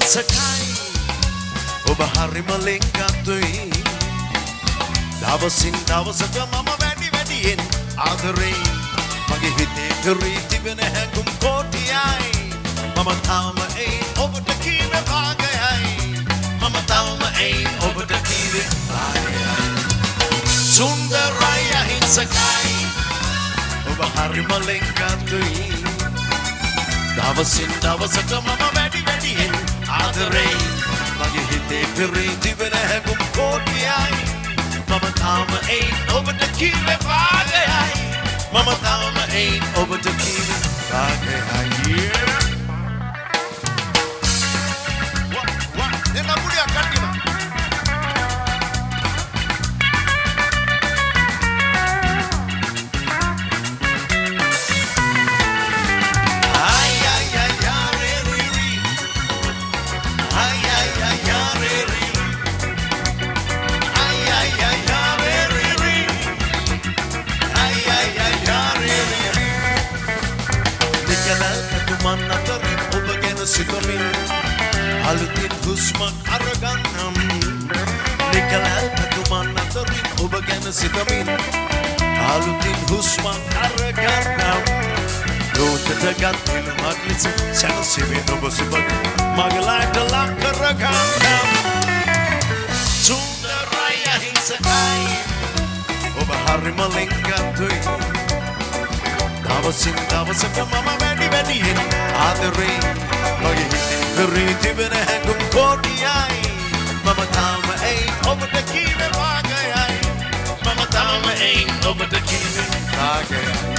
හිංසකයි ඔබ හරිම ලෙන්ගතුයි දවසින් දවසට මම වැඩියෙන් ආදරේ මගේ හිතේ කරී තිබෙන හැඟුම් කෝටියයි මම තාම ඔබට කීවේ භාගයයි මම තාම ඔබට කීවේ භාගයයි සුන්දරයි අහිංසකයි ඔබ හරිම ලෙන්ගතුයි දවසින් දවසට මම වැඩියෙන් ආදරේ මගේ හිතේ කරී තිබෙන හැඟුම් කෝටියයි මම තාම ඔබට කීවේ භාගයයි මම තාම ඔබට කීවේ භාගයයි එන්න පුඩියක් කට්ටිම අලුතින් හුස්මක් අරගන්නම් නිකලල් පැතුමන් අතරින් ඔබ ගැන සිතමින් අලුතින් හුස්මක් අරගන්නම් රෝතට ගත් විලමක් ලෙස සැනසෙමින් ඔබ සුබග මගලට ලක් කරගන්නම් සුන්දරයි අහිංසකයි ඔබ හරිම ලෙන්ගතුයි දවසින් දවසට මම වැඩියෙන් ආදරේ මගේ හිතේ කරී තිබෙන හැඟුම් කෝටියයි මම තාම ඔබට කීවේ භාගයයි මම තාම ඔබට කීවේ භාගයයි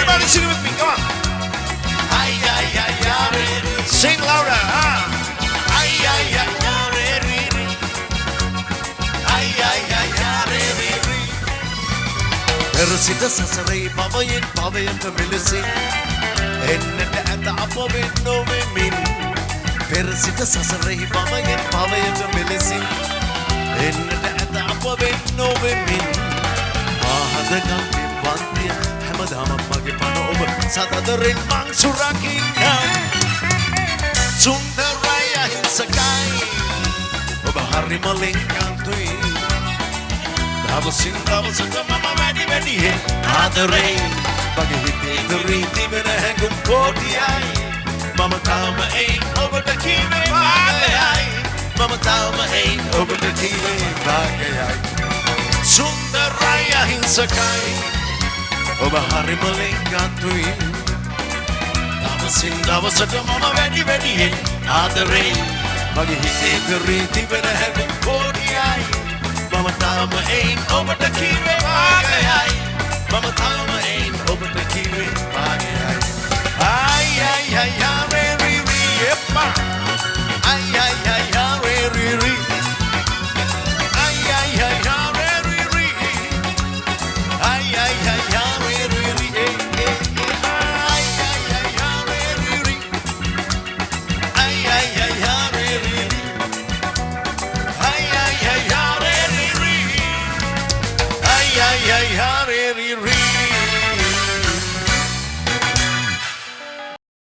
Everybody sing with me, come on. Ay, ay, ay, ay, sing louder. Ay, ay, ay, ay, ay, ay, ay, Persita sasarei pavayen pavayen melisi. Ennete ata apaven nove min. Persita sasarei pavayen pavayen melisi. Ennete ata apaven nove min. Ahadagan vantiya. හැමදාම මගේ පන ඔබ සතදරින් මං සුරකින්නම් සුන්දරයි අහිංසකයි ඔබ හරිම ලෙන්ගතුයි දවසින් දවසට මම වැඩියෙන් ආදරේ මගේ හිතේ කරී තිබෙන හැඟුම් කෝටියයි මම තාම ඔබට කීවේ භාගයයි මම තාම ඔබට කීවේ භාගයයි සුන්දරයි අහිංසකයි ඔබ හරිම ලෙන්ගතුයි දවසින් දවසට මම වැඩියෙන් ආදරේ මගේ හිතේ කරී තිබෙන හැඟුම් කෝටියයි මම තාම ඔබට කීවේ භාගයයි